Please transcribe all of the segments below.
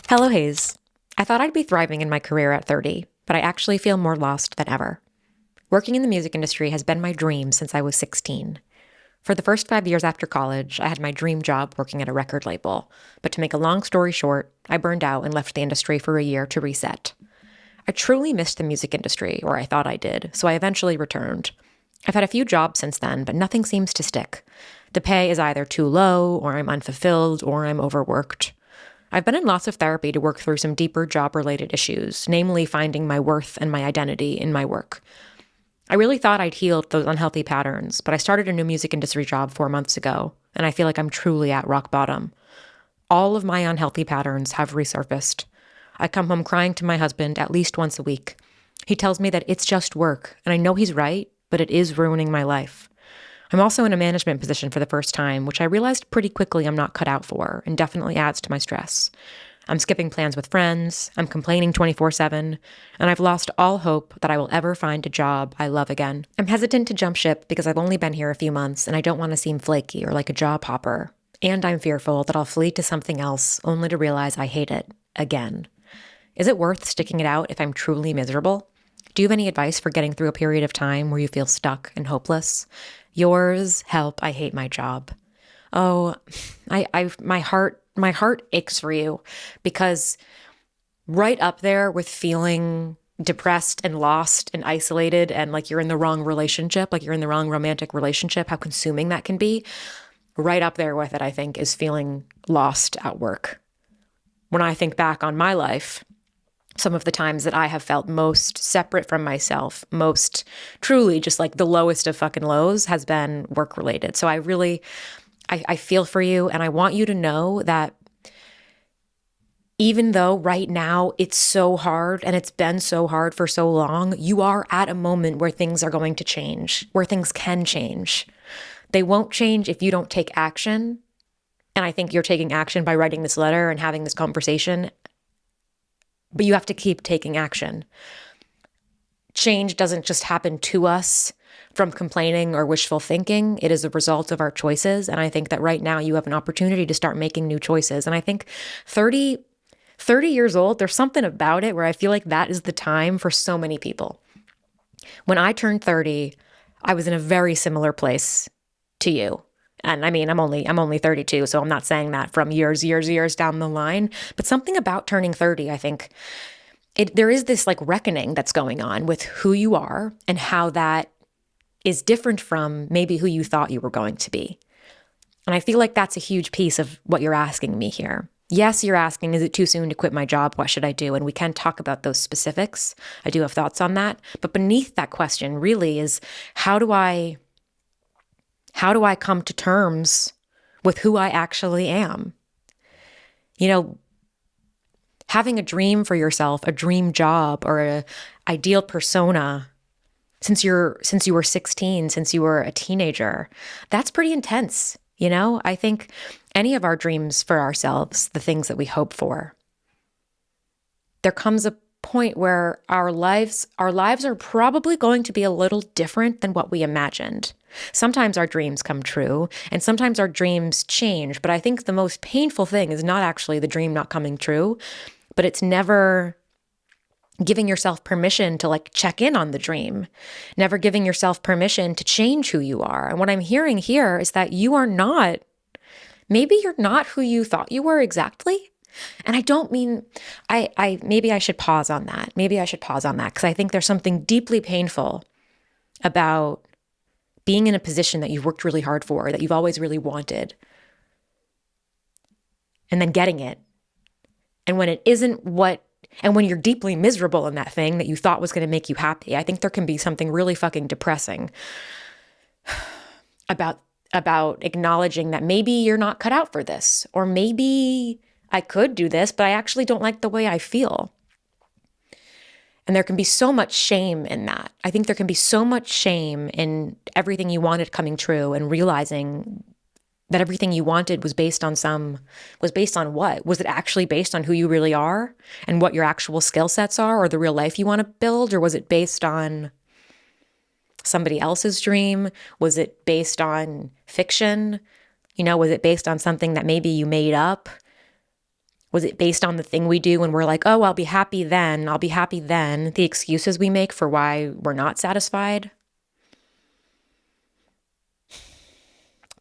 Hello, Hayes. I thought I'd be thriving in my career at 30, but I actually feel more lost than ever. Working in the music industry has been my dream since I was 16. For the first 5 years after college, I had my dream job working at a record label, but to make a long story short, I burned out and left the industry for a year to reset. I truly missed the music industry, or I thought I did, so I eventually returned. I've had a few jobs since then, but nothing seems to stick. The pay is either too low, or I'm unfulfilled, or I'm overworked. I've been in lots of therapy to work through some deeper job-related issues, namely finding my worth and my identity in my work. I really thought I'd healed those unhealthy patterns, but I started a new music industry job 4 months ago, and I feel like I'm truly at rock bottom. All of my unhealthy patterns have resurfaced. I come home crying to my husband at least once a week. He tells me that it's just work, and I know he's right, but it is ruining my life. I'm also in a management position for the first time, which I realized pretty quickly I'm not cut out for, and definitely adds to my stress. I'm skipping plans with friends, I'm complaining 24/7, and I've lost all hope that I will ever find a job I love again. I'm hesitant to jump ship because I've only been here a few months, and I don't want to seem flaky or like a job hopper. And I'm fearful that I'll flee to something else only to realize I hate it again. Is it worth sticking it out if I'm truly miserable? Do you have any advice for getting through a period of time where you feel stuck and hopeless? Yours, help, I hate my job. Oh, my heart aches for you because right up there with feeling depressed and lost and isolated and like you're in the wrong relationship, like you're in the wrong romantic relationship, how consuming that can be. Right up there with it, I think, is feeling lost at work. When I think back on my life, some of the times that I have felt most separate from myself, most truly just like the lowest of fucking lows has been work related. So I feel for you, and I want you to know that even though right now it's so hard and it's been so hard for so long, you are at a moment where things are going to change, where things can change. They won't change if you don't take action. And I think you're taking action by writing this letter and having this conversation. But you have to keep taking action. Change doesn't just happen to us from complaining or wishful thinking. It is a result of our choices. And I think that right now you have an opportunity to start making new choices. And I think 30 years old, there's something about it where I feel like that is the time for so many people. When I turned 30, I was in a very similar place to you. And I mean, I'm only 32, so I'm not saying that from years down the line. But something about turning 30, I think, there is this like reckoning that's going on with who you are and how that is different from maybe who you thought you were going to be. And I feel like that's a huge piece of what you're asking me here. Yes, you're asking, is it too soon to quit my job? What should I do? And we can talk about those specifics. I do have thoughts on that. But beneath that question really is, how do I come to terms with who I actually am? You know, having a dream for yourself, a dream job, or an ideal persona since you were 16, since you were a teenager, that's pretty intense. You know, I think any of our dreams for ourselves, the things that we hope for, there comes a point where our lives are probably going to be a little different than what we imagined. Sometimes our dreams come true, and sometimes our dreams change. But I think the most painful thing is not actually the dream not coming true, but it's never giving yourself permission to like check in on the dream, never giving yourself permission to change who you are. And what I'm hearing here is that maybe you're not who you thought you were exactly. And I don't mean, maybe I should pause on that. Maybe I should pause on that because I think there's something deeply painful about being in a position that you've worked really hard for, that you've always really wanted, and then getting it. And when it isn't and when you're deeply miserable in that thing that you thought was going to make you happy, I think there can be something really fucking depressing about acknowledging that maybe you're not cut out for this, or maybe I could do this, but I actually don't like the way I feel. And there can be so much shame in that. I think there can be so much shame in everything you wanted coming true and realizing that everything you wanted was based on what? Was it actually based on who you really are and what your actual skill sets are, or the real life you want to build? Or was it based on somebody else's dream? Was it based on fiction? Was it based on something that maybe you made up? Was it based on the thing we do when we're like, oh, I'll be happy then, I'll be happy then, the excuses we make for why we're not satisfied?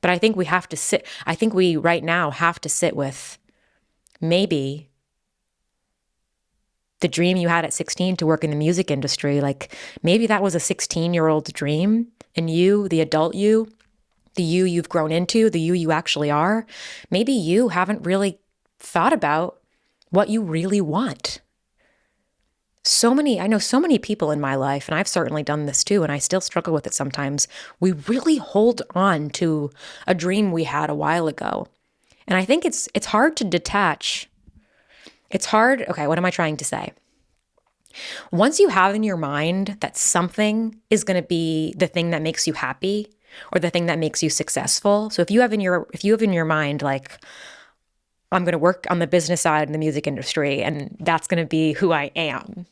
But I think we right now have to sit with maybe the dream you had at 16 to work in the music industry. Like maybe that was a 16-year-old dream, and you, the adult you, the you've grown into, the you actually are, maybe you haven't really thought about what you really want. I know so many people in my life, and I've certainly done this too, and I still struggle with it sometimes. We really hold on to a dream we had a while ago. And I think it's hard to detach. It's hard. Okay, what am I trying to say? Once you have in your mind that something is going to be the thing that makes you happy or the thing that makes you successful. So if you have in your mind, like, I'm going to work on the business side in the music industry, and that's going to be who I am.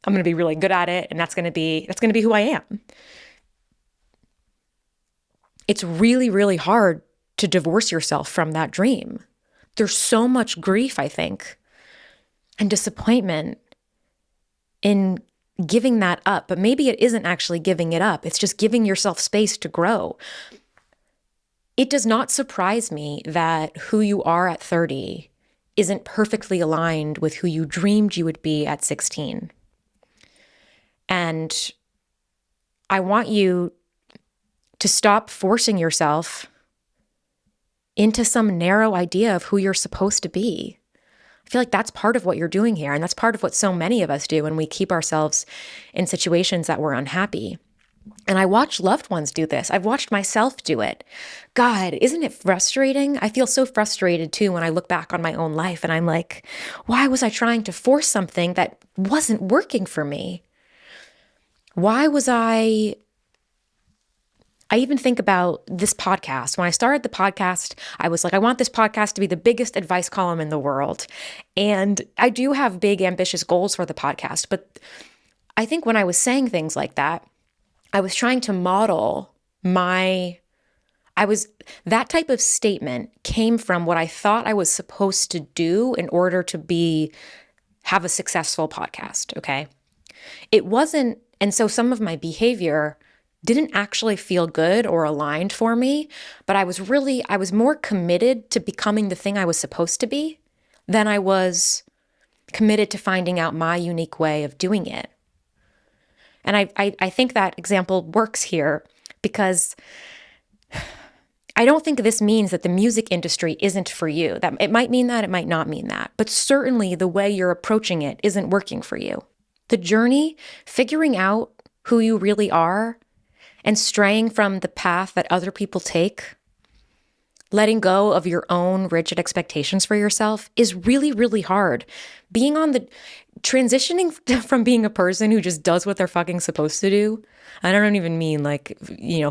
I'm going to be really good at it, and that's going to be who I am. It's really, really hard to divorce yourself from that dream. There's so much grief, I think, and disappointment in giving that up. But maybe it isn't actually giving it up. It's just giving yourself space to grow. It does not surprise me that who you are at 30 isn't perfectly aligned with who you dreamed you would be at 16. And I want you to stop forcing yourself into some narrow idea of who you're supposed to be. I feel like that's part of what you're doing here. And that's part of what so many of us do when we keep ourselves in situations that we're unhappy. And I watch loved ones do this. I've watched myself do it. God, isn't it frustrating? I feel so frustrated too when I look back on my own life and I'm like, why was I trying to force something that wasn't working for me? Why was I even think about this podcast. When I started the podcast, I was like, I want this podcast to be the biggest advice column in the world. And I do have big, ambitious goals for the podcast. But I think when I was saying things like that, I was trying to model that type of statement came from what I thought I was supposed to do in order to have a successful podcast, okay? It wasn't, and so some of my behavior didn't actually feel good or aligned for me, but I was more committed to becoming the thing I was supposed to be than I was committed to finding out my unique way of doing it. And I think that example works here because I don't think this means that the music industry isn't for you. That it might mean that, it might not mean that, but certainly the way you're approaching it isn't working for you. The journey, figuring out who you really are, and straying from the path that other people take, letting go of your own rigid expectations for yourself is really, really hard. Transitioning from being a person who just does what they're fucking supposed to do. I don't even mean like,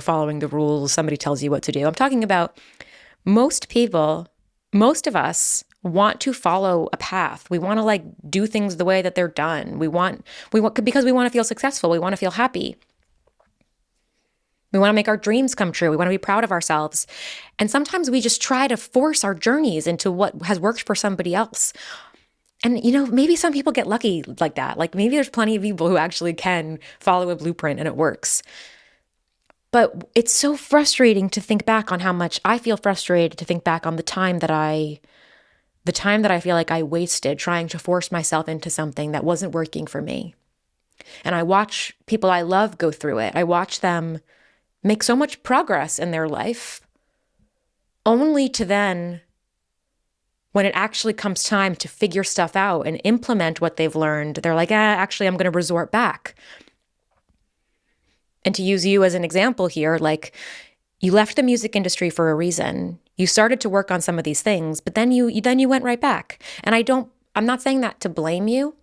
following the rules, somebody tells you what to do. I'm talking about most of us want to follow a path. We want to do things the way that they're done. We want because we want to feel successful. We want to feel happy. We want to make our dreams come true. We want to be proud of ourselves. And sometimes we just try to force our journeys into what has worked for somebody else. And, maybe some people get lucky like that. Like maybe there's plenty of people who actually can follow a blueprint and it works. But it's so frustrating to think back on how much I feel frustrated to think back on the time that I feel like I wasted trying to force myself into something that wasn't working for me. And I watch people I love go through it. I watch them make so much progress in their life, only to then, when it actually comes time to figure stuff out and implement what they've learned, they're like, actually, I'm going to resort back. And to use you as an example here, like you left the music industry for a reason. You started to work on some of these things, but then you went right back. And I'm not saying that to blame you.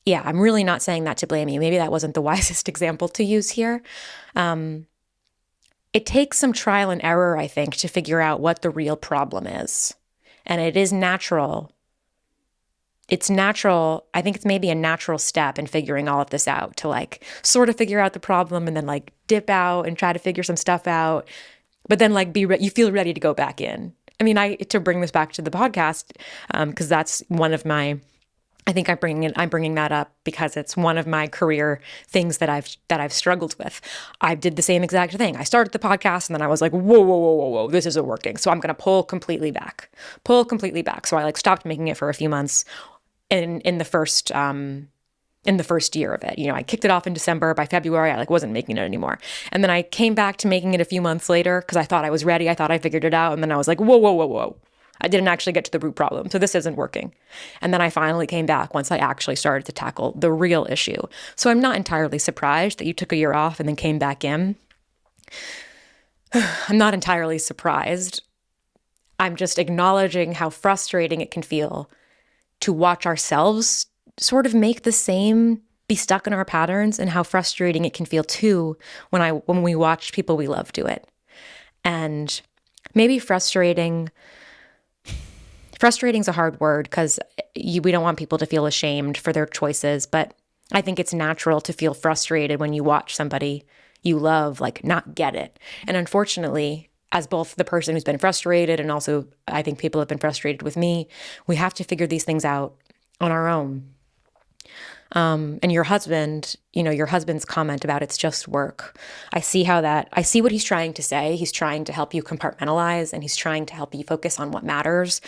Yeah, I'm really not saying that to blame you. Maybe that wasn't the wisest example to use here. It takes some trial and error, I think, to figure out what the real problem is. And it is natural. It's natural. I think it's maybe a natural step in figuring all of this out to sort of figure out the problem and then dip out and try to figure some stuff out. But then you feel ready to go back in. I mean, to bring this back to the podcast, because that's one of my, I think I'm bringing that up because it's one of my career things that I've struggled with. I did the same exact thing. I started the podcast and then I was like, whoa, this isn't working. So I'm going to pull completely back. So I stopped making it for a few months in the first year of it. I kicked it off in December. By February, I wasn't making it anymore. And then I came back to making it a few months later because I thought I was ready. I thought I figured it out. And then I was like, whoa. I didn't actually get to the root problem. So this isn't working. And then I finally came back once I actually started to tackle the real issue. So I'm not entirely surprised that you took a year off and then came back in. I'm not entirely surprised. I'm just acknowledging how frustrating it can feel to watch ourselves sort of be stuck in our patterns, and how frustrating it can feel too when we watch people we love do it. And maybe frustrating's a hard word because we don't want people to feel ashamed for their choices, but I think it's natural to feel frustrated when you watch somebody you love not get it. And unfortunately, as both the person who's been frustrated and also I think people have been frustrated with me, we have to figure these things out on our own. And your husband's comment about it's just work. I see what he's trying to say. He's trying to help you compartmentalize, and he's trying to help you focus on what matters.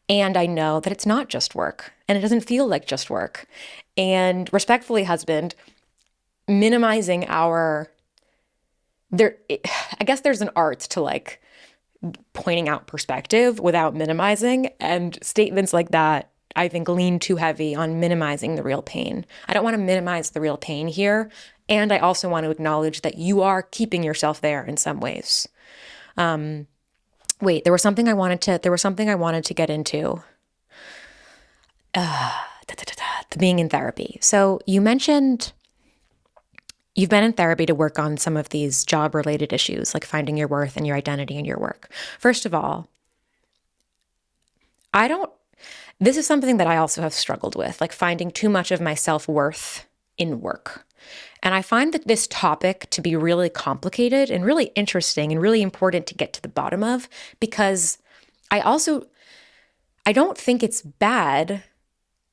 And I know that it's not just work, and it doesn't feel like just work. And respectfully, husband, minimizing I guess there's an art to pointing out perspective without minimizing, and statements like that I think lean too heavy on minimizing the real pain. I don't want to minimize the real pain here. And I also want to acknowledge that you are keeping yourself there in some ways. There was something I wanted to get into. The being in therapy. So you mentioned you've been in therapy to work on some of these job-related issues, like finding your worth and your identity in your work. First of all, this is something that I also have struggled with, finding too much of my self-worth in work. And I find that this topic to be really complicated and really interesting and really important to get to the bottom of, because I don't think it's bad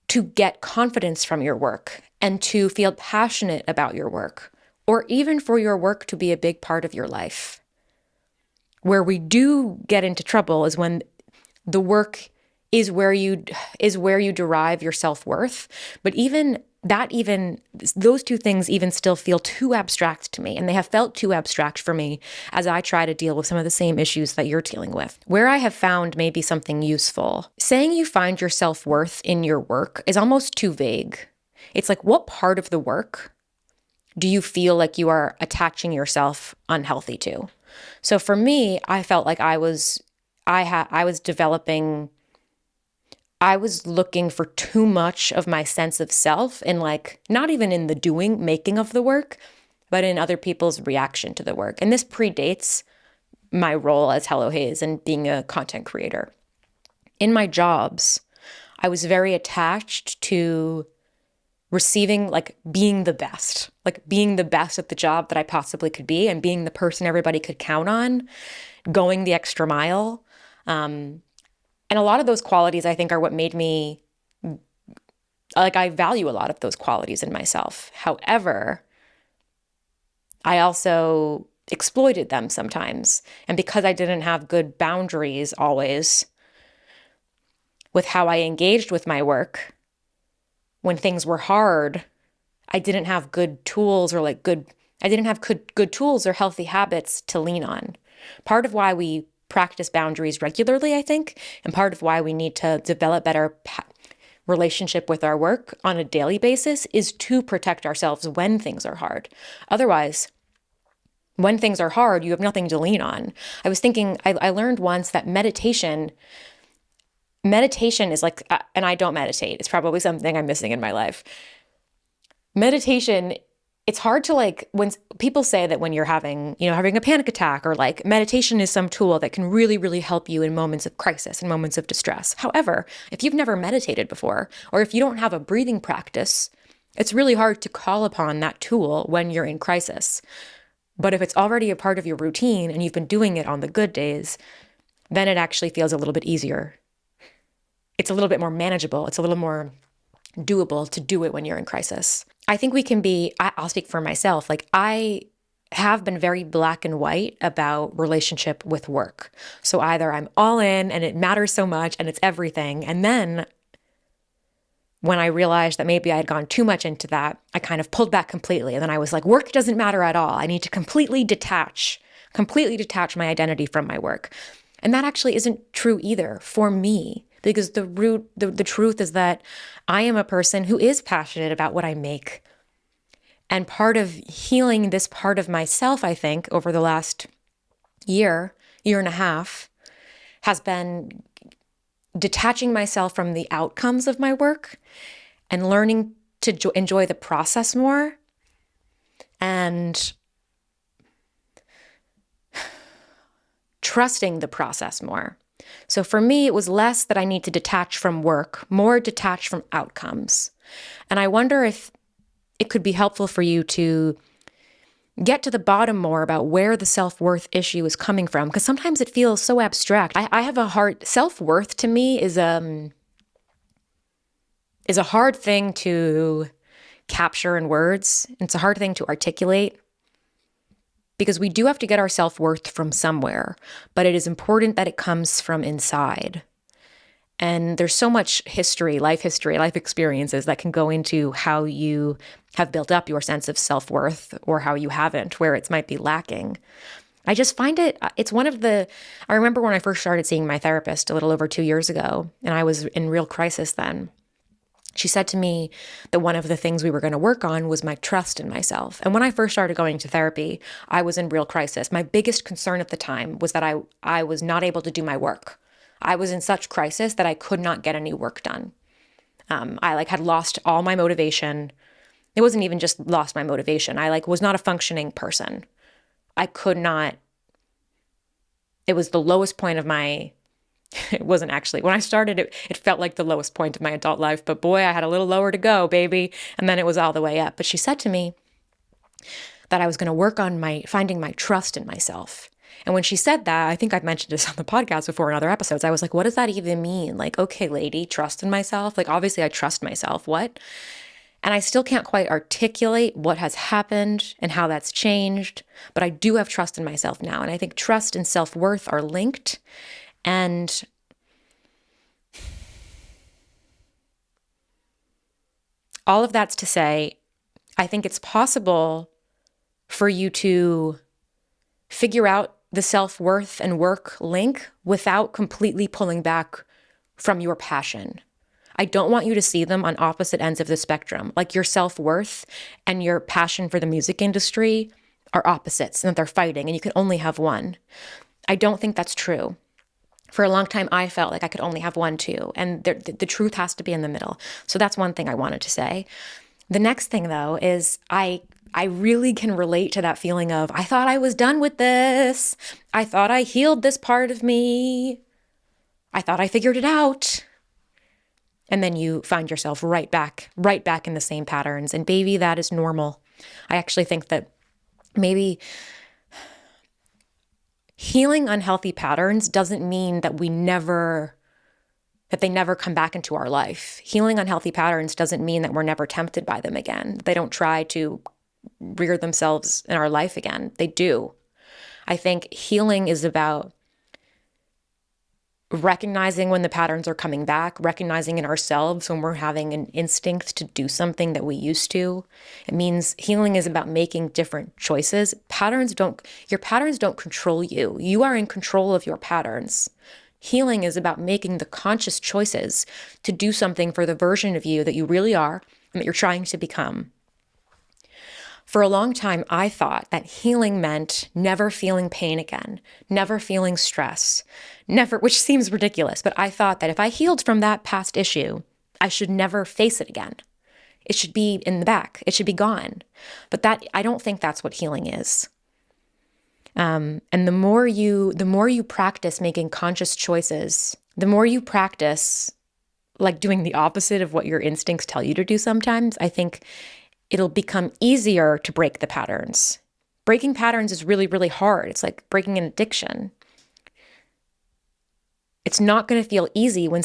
to get confidence from your work and to feel passionate about your work, or even for your work to be a big part of your life. Where we do get into trouble is when the work is where you derive your self-worth. But those two things even still feel too abstract to me, and they have felt too abstract for me as I try to deal with some of the same issues that you're dealing with. Where I have found maybe something useful, saying you find your self-worth in your work is almost too vague. It's what part of the work do you feel like you are attaching yourself unhealthy to? So for me, I felt like I was looking for too much of my sense of self in not even in the making of the work, but in other people's reaction to the work. And this predates my role as Hello Hayes and being a content creator. In my jobs, I was very attached to receiving, being the best at the job that I possibly could be, and being the person everybody could count on, going the extra mile. And a lot of those qualities, I think, are what made me, I value a lot of those qualities in myself. However, I also exploited them sometimes. And because I didn't have good boundaries always with how I engaged with my work, when things were hard, I didn't have good tools or good tools or healthy habits to lean on. Part of why we practice boundaries regularly, I think, and part of why we need to develop better relationship with our work on a daily basis is to protect ourselves when things are hard. Otherwise, when things are hard, you have nothing to lean on. I was thinking, I learned once that meditation is and I don't meditate. It's probably something I'm missing in my life. Meditation, it's hard to when people say that when you're having a panic attack, or meditation is some tool that can really, really help you in moments of crisis and moments of distress. However, if you've never meditated before, or if you don't have a breathing practice, it's really hard to call upon that tool when you're in crisis. But if it's already a part of your routine and you've been doing it on the good days, then it actually feels a little bit easier. It's a little bit more manageable. It's a little more doable to do it when you're in crisis. I think we can be, I'll speak for myself. Like, I have been very black and white about relationship with work. So either I'm all in and it matters so much and it's everything. And then when I realized that maybe I had gone too much into that, I kind of pulled back completely. And then I was like, work doesn't matter at all. I need to completely detach my identity from my work. And that actually isn't true either for me, because the truth is that I am a person who is passionate about what I make. And part of healing this part of myself, I think, over the last year and a half, has been detaching myself from the outcomes of my work and learning to enjoy the process more and trusting the process more. So for me, it was less that I need to detach from work, more detach from outcomes. And I wonder if it could be helpful for you to get to the bottom more about where the self-worth issue is coming from, because sometimes it feels so abstract. I have a hard, self-worth to me is a hard thing to capture in words. It's a hard thing to articulate, because we do have to get our self-worth from somewhere, but it is important that it comes from inside. And there's so much history, life experiences that can go into how you have built up your sense of self-worth or how you haven't, where it might be lacking. I just find it's one of I remember when I first started seeing my therapist a little over 2 years ago, and I was in real crisis then. She said to me that one of the things we were going to work on was my trust in myself. And when I first started going to therapy, I was in real crisis. My biggest concern at the time was that I was not able to do my work. I was in such crisis that I could not get any work done. I had lost all my motivation. It wasn't even just lost my motivation. I was not a functioning person. I could not. It was the lowest point of my. It wasn't actually. When I started, it felt like the lowest point of my adult life. But boy, I had a little lower to go, baby. And then it was all the way up. But she said to me that I was going to work on finding my trust in myself. And when she said that, I think I've mentioned this on the podcast before in other episodes, I was like, what does that even mean? Okay, lady, trust in myself. Obviously I trust myself. What? And I still can't quite articulate what has happened and how that's changed, but I do have trust in myself now. And I think trust and self-worth are linked. And all of that's to say, I think it's possible for you to figure out the self-worth and work link without completely pulling back from your passion. I don't want you to see them on opposite ends of the spectrum. Your self-worth and your passion for the music industry are opposites and that they're fighting and you can only have one. I don't think that's true. For a long time, I felt like I could only have one too. And the truth has to be in the middle. So that's one thing I wanted to say. The next thing though is I really can relate to that feeling of, I thought I was done with this. I thought I healed this part of me. I thought I figured it out. And then you find yourself right back in the same patterns. And baby, that is normal. I actually think that maybe healing unhealthy patterns doesn't mean that they never come back into our life. Healing unhealthy patterns doesn't mean that we're never tempted by them again. They don't try to rear themselves in our life again. They do. I think healing is about recognizing when the patterns are coming back, recognizing in ourselves when we're having an instinct to do something that we used to. It means healing is about making different choices. Your patterns don't control you. You are in control of your patterns. Healing is about making the conscious choices to do something for the version of you that you really are and that you're trying to become. For a long time, I thought that healing meant never feeling pain again, never feeling stress, which seems ridiculous, but I thought that if I healed from that past issue, I should never face it again. It should be in the back. It should be gone. But I don't think that's what healing is. And the more you practice making conscious choices, the more you practice doing the opposite of what your instincts tell you to do sometimes, I think it'll become easier to break the patterns. Breaking patterns is really, really hard. It's like breaking an addiction. It's not going to feel easy when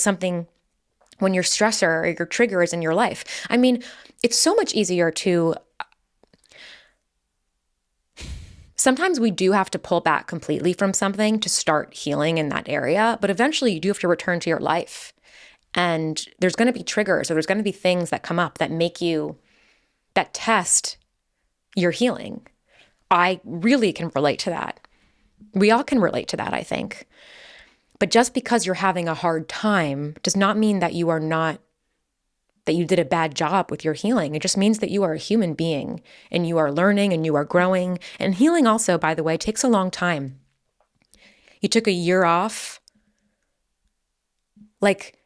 your stressor or your trigger is in your life. I mean, it's so much easier to, sometimes we do have to pull back completely from something to start healing in that area, but eventually you do have to return to your life. And there's going to be triggers, or there's going to be things that come up that that test your healing. I really can relate to that. We all can relate to that, I think. But just because you're having a hard time does not mean that that you did a bad job with your healing. It just means that you are a human being and you are learning and you are growing. And healing also, by the way, takes a long time. You took a year off. Like,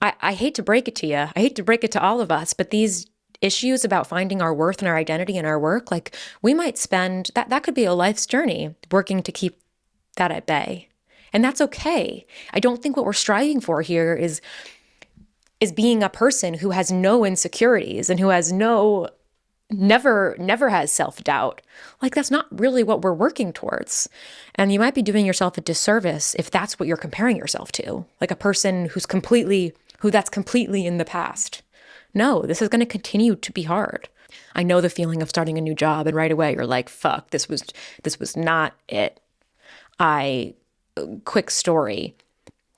I hate to break it to you. I hate to break it to all of us, but these issues about finding our worth and our identity in our work, like we might spend, that could be a life's journey working to keep that at bay. And that's okay. I don't think what we're striving for here is being a person who has no insecurities and who has never has self-doubt. Like that's not really what we're working towards. And you might be doing yourself a disservice if that's what you're comparing yourself to, like a person who that's completely in the past. No, this is going to continue to be hard. I know the feeling of starting a new job and right away you're like, fuck, this was not it. Quick story,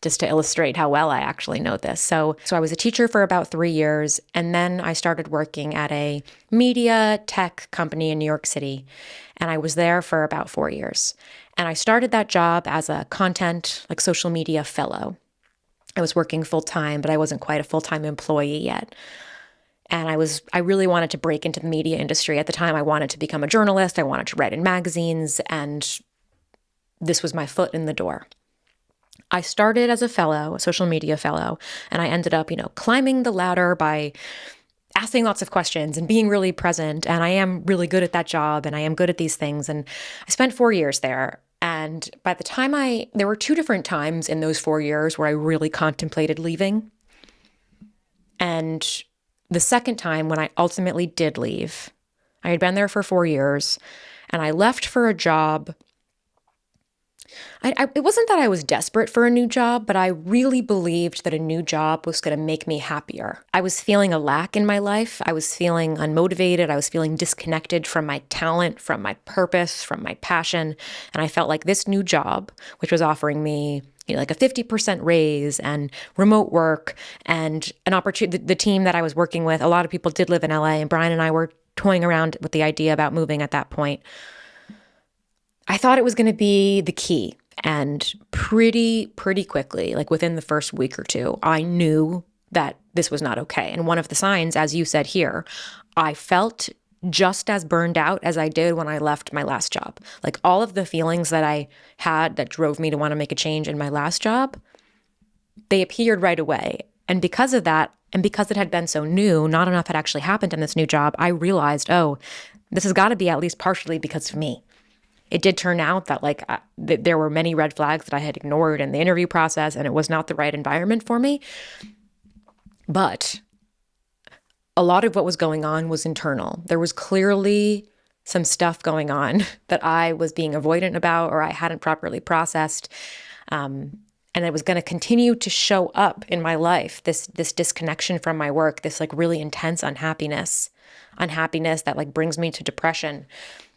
just to illustrate how well I actually know this. So I was a teacher for about 3 years, and then I started working at a media tech company in New York City, and I was there for about 4 years. And I started that job as a content, like social media fellow. I was working full-time, but I wasn't quite a full-time employee yet. And I really wanted to break into the media industry. At the time, I wanted to become a journalist. I wanted to write in magazines, and this was my foot in the door. I started as a social media fellow, and I ended up, climbing the ladder by asking lots of questions and being really present. And I am really good at that job, and I am good at these things. And I spent 4 years there. And by the time there were 2 different times in those 4 years where I really contemplated leaving. And the second time when I ultimately did leave, I had been there for 4 years, and I left for a job. It wasn't that I was desperate for a new job, but I really believed that a new job was going to make me happier. I was feeling a lack in my life. I was feeling unmotivated. I was feeling disconnected from my talent, from my purpose, from my passion. And I felt like this new job, which was offering me like a 50% raise and remote work and an opportunity, the team that I was working with, a lot of people did live in LA, and Brian and I were toying around with the idea about moving at that point. I thought it was going to be the key. And pretty quickly, like within the first week or 2, I knew that this was not okay. And one of the signs, as you said here, I felt just as burned out as I did when I left my last job. Like all of the feelings that I had that drove me to want to make a change in my last job, they appeared right away. And because of that, and because it had been so new, not enough had actually happened in this new job, I realized, oh, this has got to be at least partially because of me. It did turn out that there were many red flags that I had ignored in the interview process, and it was not the right environment for me. But a lot of what was going on was internal. There was clearly some stuff going on that I was being avoidant about, or I hadn't properly processed. And it was going to continue to show up in my life, this disconnection from my work, this really intense unhappiness that brings me to depression.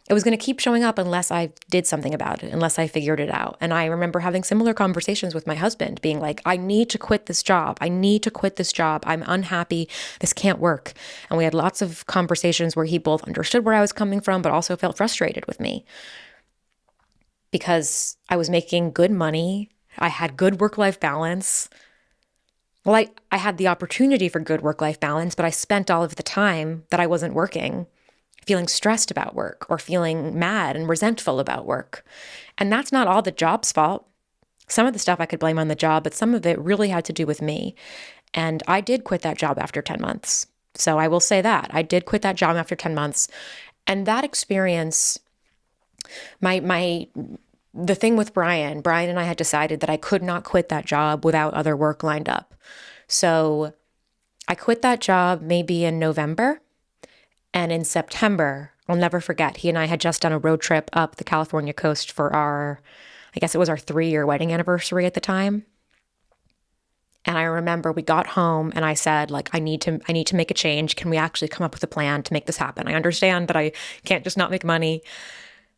It was going to keep showing up unless I did something about it, unless I figured it out. And I remember having similar conversations with my husband, being like, I need to quit this job. I need to quit this job. I'm unhappy. This can't work. And we had lots of conversations where he both understood where I was coming from, but also felt frustrated with me because I was making good money. I had good work-life balance. Well, I had the opportunity for good work-life balance, but I spent all of the time that I wasn't working feeling stressed about work or feeling mad and resentful about work. And that's not all the job's fault. Some of the stuff I could blame on the job, but some of it really had to do with me. And I did quit that job after 10 months. So I will say that. I did quit that job after 10 months. And that experience, the thing with Brian and I had decided that I could not quit that job without other work lined up. So I quit that job maybe in November. And in September, I'll never forget, he and I had just done a road trip up the California coast for I guess it was our 3-year wedding anniversary at the time. And I remember we got home and I said, like, I need to make a change. Can we actually come up with a plan to make this happen? I understand that I can't just not make money.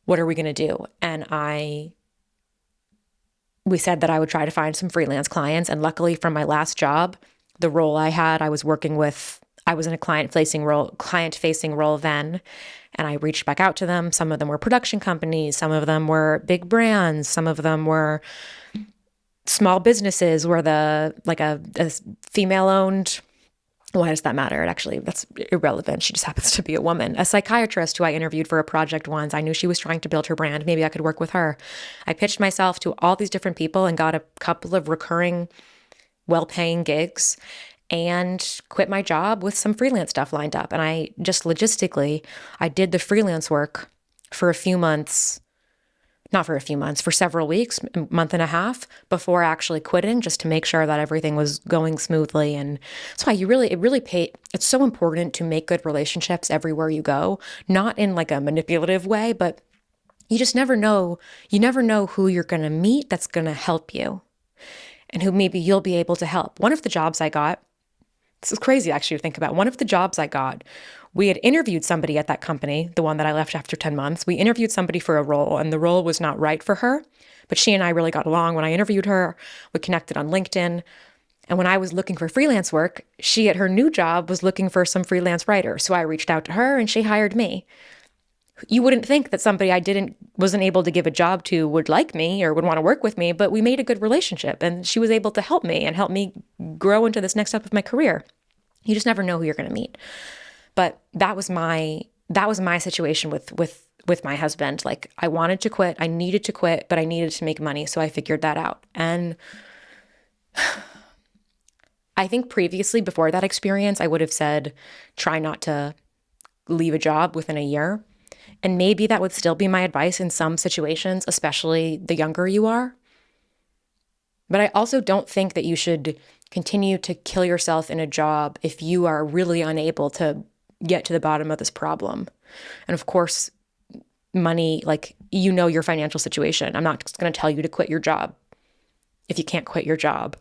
What are we going to do? And we said that I would try to find some freelance clients. And luckily from my last job, the role I had, I was in a client-facing role then. And I reached back out to them. Some of them were production companies. Some of them were big brands. Some of them were small businesses where a female-owned, why does that matter? That's irrelevant. She just happens to be a woman. A psychiatrist who I interviewed for a project once, I knew she was trying to build her brand. Maybe I could work with her. I pitched myself to all these different people and got a couple of recurring, well-paying gigs and quit my job with some freelance stuff lined up. And I just logistically, I did the freelance work for a few months, not for a few months, for several weeks, a month and a half before actually quitting, just to make sure that everything was going smoothly. And that's why it's so important to make good relationships everywhere you go, not in like a manipulative way, but you just never know. You never know who you're going to meet that's going to help you and who maybe you'll be able to help. One of the jobs I got, this is crazy actually to think about. One of the jobs I got, we had interviewed somebody at that company, the one that I left after 10 months. We interviewed somebody for a role and the role was not right for her, but she and I really got along. When I interviewed her, we connected on LinkedIn. And when I was looking for freelance work, she at her new job was looking for some freelance writer. So I reached out to her and she hired me. You wouldn't think that somebody wasn't able to give a job to would like me or would want to work with me, but we made a good relationship and she was able to help me and help me grow into this next step of my career. You just never know who you're going to meet. But that was my situation with my husband. Like, I wanted to quit, I needed to quit, but I needed to make money. So I figured that out. And I think previously, before that experience, I would have said, try not to leave a job within a year. And maybe that would still be my advice in some situations, especially the younger you are. But I also don't think that you should continue to kill yourself in a job if you are really unable to get to the bottom of this problem. And of course, money, like, your financial situation. I'm not just going to tell you to quit your job if you can't quit your job.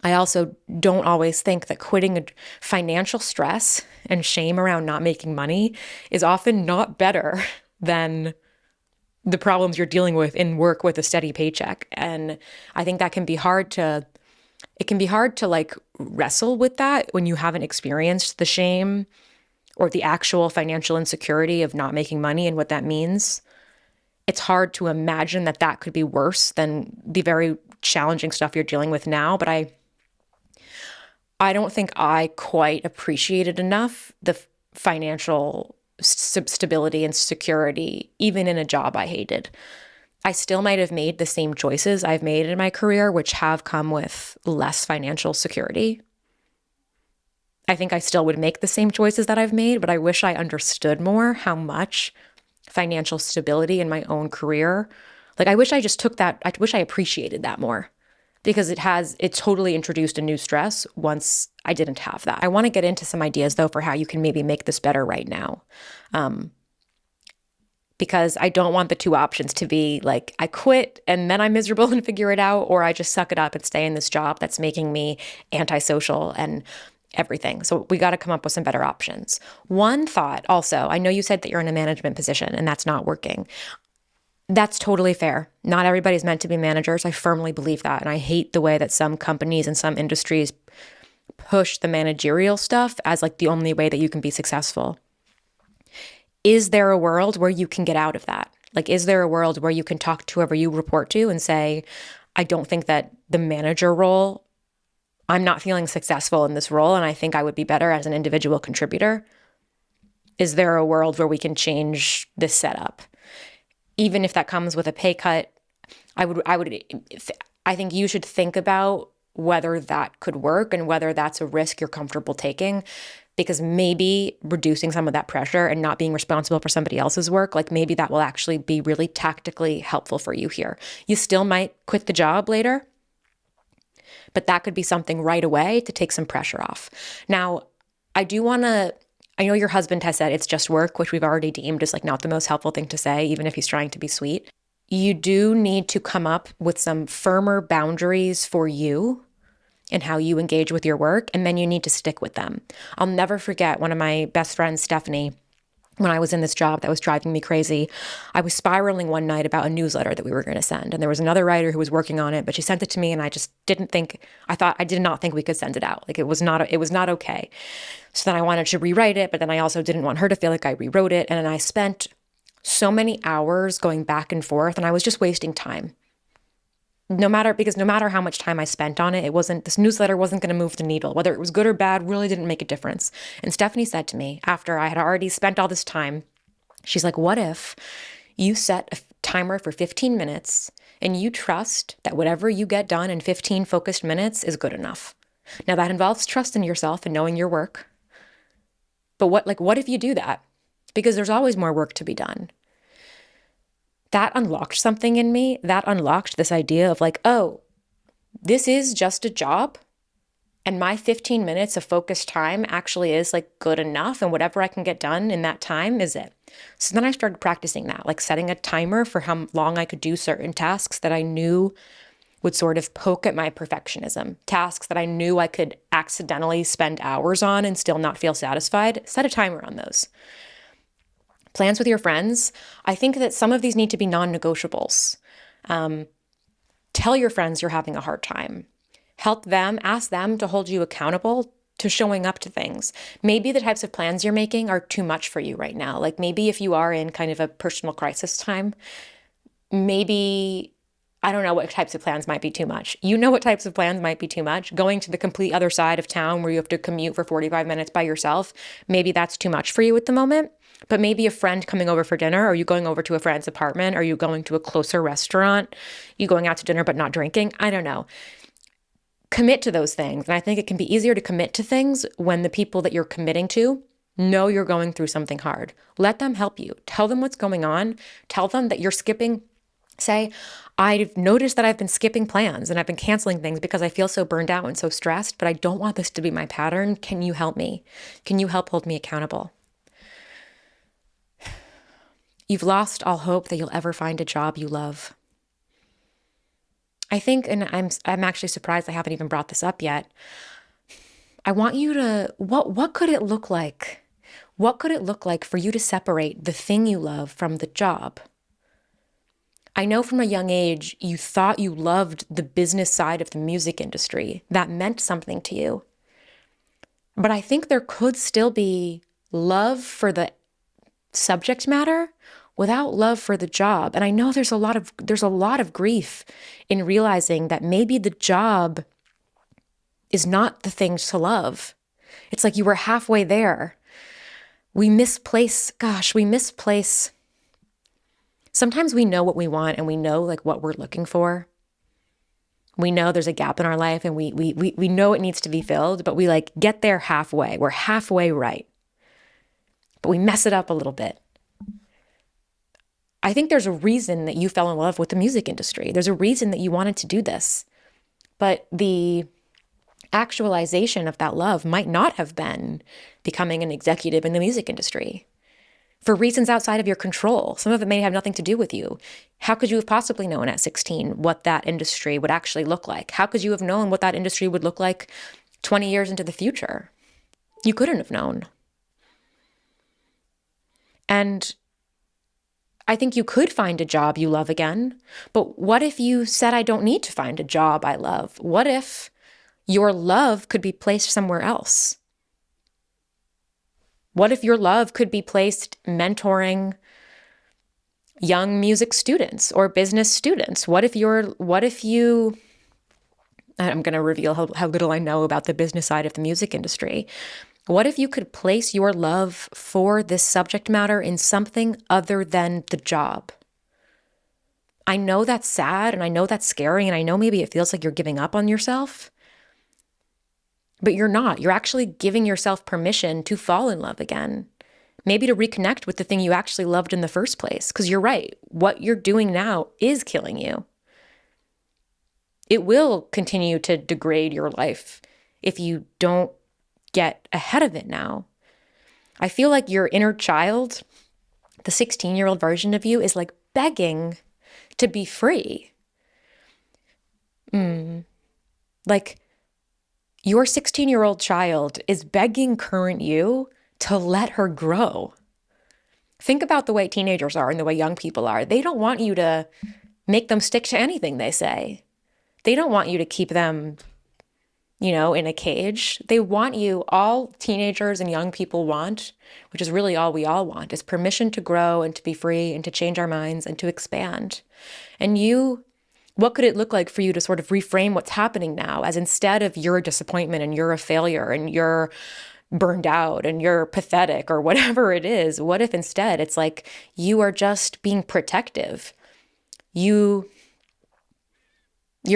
I also don't always think that quitting financial stress and shame around not making money is often not better than the problems you're dealing with in work with a steady paycheck. And I think that can be hard to like wrestle with that when you haven't experienced the shame or the actual financial insecurity of not making money and what that means. It's hard to imagine that could be worse than the very challenging stuff you're dealing with now. But I don't think I quite appreciated enough the financial stability and security, even in a job I hated. I still might have made the same choices I've made in my career, which have come with less financial security. I think I still would make the same choices that I've made, but I wish I understood more how much financial stability in my own career, like, I wish I just took that, I wish I appreciated that more. Because it totally introduced a new stress once I didn't have that. I want to get into some ideas, though, for how you can maybe make this better right now. Because I don't want the two options to be like, I quit and then I'm miserable and figure it out, or I just suck it up and stay in this job that's making me antisocial and everything. So we got to come up with some better options. One thought also, I know you said that you're in a management position and that's not working. That's totally fair. Not everybody's meant to be managers. I firmly believe that. And I hate the way that some companies and some industries push the managerial stuff as like the only way that you can be successful. Is there a world where you can get out of that? Like, is there a world where you can talk to whoever you report to and say, I don't think that the manager role, I'm not feeling successful in this role, and I think I would be better as an individual contributor? Is there a world where we can change this setup? Even if that comes with a pay cut, I think you should think about whether that could work and whether that's a risk you're comfortable taking, because maybe reducing some of that pressure and not being responsible for somebody else's work, like maybe that will actually be really tactically helpful for you here. You still might quit the job later, but that could be something right away to take some pressure off. Now, I know your husband has said it's just work, which we've already deemed as like not the most helpful thing to say, even if he's trying to be sweet. you do need to come up with some firmer boundaries for you and how you engage with your work, and then you need to stick with them. I'll never forget one of my best friends, Stephanie, when I was in this job that was driving me crazy. I was spiraling one night about a newsletter that we were going to send, and there was another writer who was working on it, but she sent it to me, and I did not think we could send it out. Like it was not okay. So then I wanted to rewrite it, but then I also didn't want her to feel like I rewrote it, and then I spent so many hours going back and forth, and I was just wasting time. No matter how much time I spent on it, this newsletter wasn't going to move the needle. Whether it was good or bad really didn't make a difference. And Stephanie said to me, after I had already spent all this time, she's like, what if you set a timer for 15 minutes and you trust that whatever you get done in 15 focused minutes is good enough? Now that involves trust in yourself and knowing your work. But what if you do that? Because there's always more work to be done. That unlocked something in me. That unlocked this idea of like, oh, this is just a job. And my 15 minutes of focused time actually is like good enough. And whatever I can get done in that time is it. So then I started practicing that, like setting a timer for how long I could do certain tasks that I knew would sort of poke at my perfectionism. Tasks that I knew I could accidentally spend hours on and still not feel satisfied. Set a timer on those. Plans with your friends, I think that some of these need to be non-negotiables. Tell your friends you're having a hard time. Help them, ask them to hold you accountable to showing up to things. Maybe the types of plans you're making are too much for you right now. Like maybe if you are in kind of a personal crisis time, maybe, I don't know what types of plans might be too much. You know what types of plans might be too much. Going to the complete other side of town where you have to commute for 45 minutes by yourself, maybe that's too much for you at the moment. But maybe a friend coming over for dinner, or you going over to a friend's apartment, or you going to a closer restaurant, you going out to dinner but not drinking, I don't know. Commit to those things. And I think it can be easier to commit to things when the people that you're committing to know you're going through something hard. Let them help you. Tell them what's going on. Tell them that you're skipping. Say, I've noticed that I've been skipping plans and I've been canceling things because I feel so burned out and so stressed, but I don't want this to be my pattern. Can you help me? Can you help hold me accountable? You've lost all hope that you'll ever find a job you love. I think, and I'm actually surprised I haven't even brought this up yet. I want you to, what could it look like? What could it look like for you to separate the thing you love from the job? I know from a young age, you thought you loved the business side of the music industry. That meant something to you. But I think there could still be love for the subject matter without love for the job. And I know there's a lot of grief in realizing that maybe the job is not the thing to love. It's like you were halfway there. We misplace. Sometimes we know what we want and we know like what we're looking for. We know there's a gap in our life and we know it needs to be filled, but we like get there halfway. We're halfway right. But we mess it up a little bit. I think there's a reason that you fell in love with the music industry. There's a reason that you wanted to do this. But the actualization of that love might not have been becoming an executive in the music industry for reasons outside of your control. Some of it may have nothing to do with you. How could you have possibly known at 16 what that industry would actually look like? How could you have known what that industry would look like 20 years into the future? You couldn't have known. And I think you could find a job you love again, but what if you said, I don't need to find a job I love? What if your love could be placed somewhere else? What if your love could be placed mentoring young music students or business students? I'm going to reveal how little I know about the business side of the music industry. What if you could place your love for this subject matter in something other than the job? I know that's sad and I know that's scary and I know maybe it feels like you're giving up on yourself, but you're not. You're actually giving yourself permission to fall in love again. Maybe to reconnect with the thing you actually loved in the first place. Because you're right, what you're doing now is killing you. It will continue to degrade your life if you don't get ahead of it now. I feel like your inner child, the 16-year-old version of you, is like begging to be free. Like, your 16-year-old child is begging current you to let her grow. Think about the way teenagers are and the way young people are. They don't want you to make them stick to anything they say. They don't want you to keep them, in a cage. They want you, all teenagers and young people want, which is really all we all want, is permission to grow and to be free and to change our minds and to expand. And what could it look like for you to sort of reframe what's happening now as, instead of you're a disappointment and you're a failure and you're burned out and you're pathetic or whatever it is, what if instead it's like you are just being protective? You're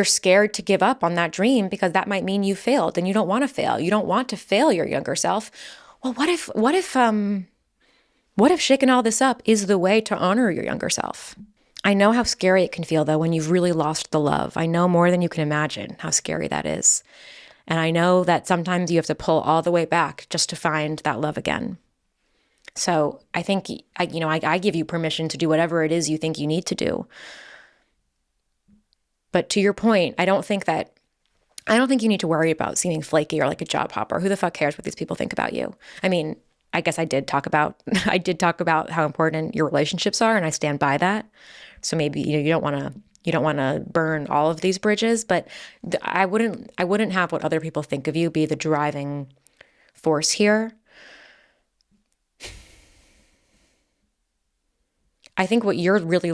scared to give up on that dream because that might mean you failed, and you don't want to fail. You don't want to fail your younger self. Well, what if shaking all this up is the way to honor your younger self? I know how scary it can feel, though, when you've really lost the love. I know more than you can imagine how scary that is. And I know that sometimes you have to pull all the way back just to find that love again. So I think, I give you permission to do whatever it is you think you need to do. But to your point, I don't think you need to worry about seeming flaky or like a job hopper. Who the fuck cares what these people think about you? I mean, I guess I did talk about how important your relationships are, and I stand by that. So maybe you don't want to burn all of these bridges, but I wouldn't have what other people think of you be the driving force here. I think what you're really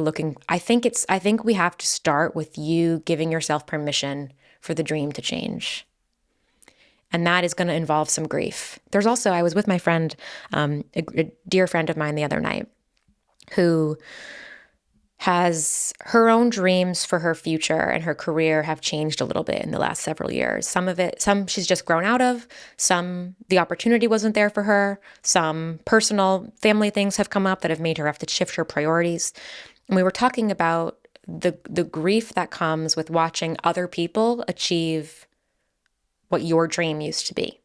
I think we have to start with you giving yourself permission for the dream to change. And that is going to involve some grief. There's also, I was with my friend, a dear friend of mine the other night, who has her own dreams for her future, and her career have changed a little bit in the last several years. Some she's just grown out of, some the opportunity wasn't there for her, some personal family things have come up that have made her have to shift her priorities. And we were talking about the grief that comes with watching other people achieve what your dream used to be.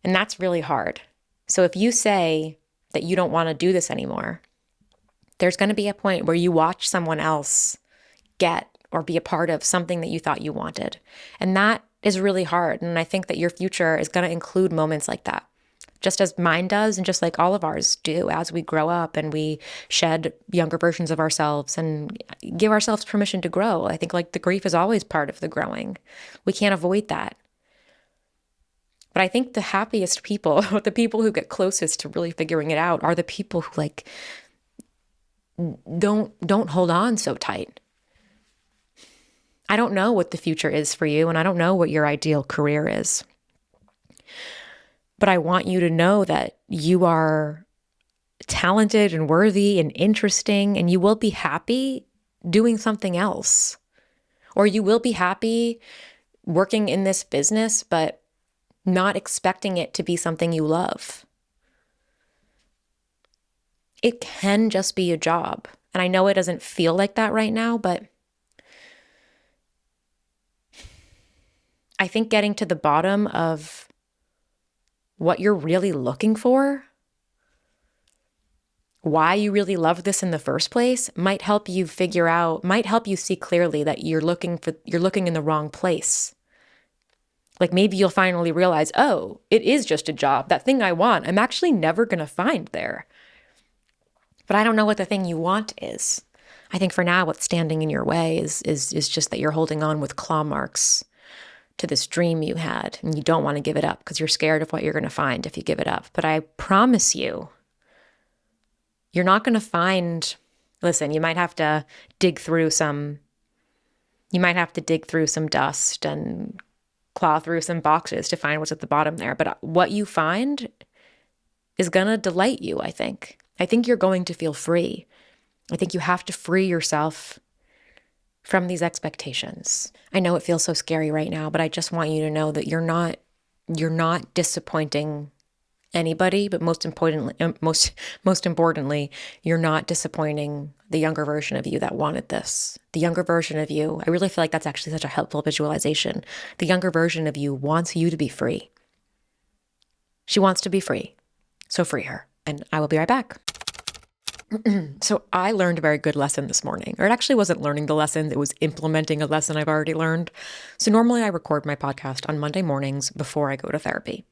And that's really hard. So if you say that you don't want to do this anymore, there's going to be a point where you watch someone else get or be a part of something that you thought you wanted. And that is really hard. And I think that your future is going to include moments like that, just as mine does, and just like all of ours do as we grow up and we shed younger versions of ourselves and give ourselves permission to grow. I think like the grief is always part of the growing. We can't avoid that. But I think the happiest people, the people who get closest to really figuring it out, are the people who like don't hold on so tight. I don't know what the future is for you, and I don't know what your ideal career is. But I want you to know that you are talented and worthy and interesting, and you will be happy doing something else. Or you will be happy working in this business, but not expecting it to be something you love. It can just be a job. And I know it doesn't feel like that right now, but I think getting to the bottom of what you're really looking for, why you really love this in the first place, might help you see clearly that you're looking in the wrong place. Like maybe you'll finally realize, oh, it is just a job. That thing I want, I'm actually never going to find there. But I don't know what the thing you want is. I think for now, what's standing in your way is just that you're holding on with claw marks to this dream you had, and you don't want to give it up because you're scared of what you're going to find if you give it up. But I promise you, you're not going to find, listen, you might have to dig through some dust and claw through some boxes to find what's at the bottom there. But what you find is going to delight you, I think. I think you're going to feel free. I think you have to free yourself from these expectations. I know it feels so scary right now, but I just want you to know that you're not disappointing anybody, but most importantly, you're not disappointing the younger version of you that wanted this. The younger version of you, I really feel like that's actually such a helpful visualization. The younger version of you wants you to be free. She wants to be free. So free her. And I will be right back. So I learned a very good lesson this morning. Or it actually wasn't learning the lessons, it was implementing a lesson I've already learned. So normally I record my podcast on Monday mornings before I go to therapy.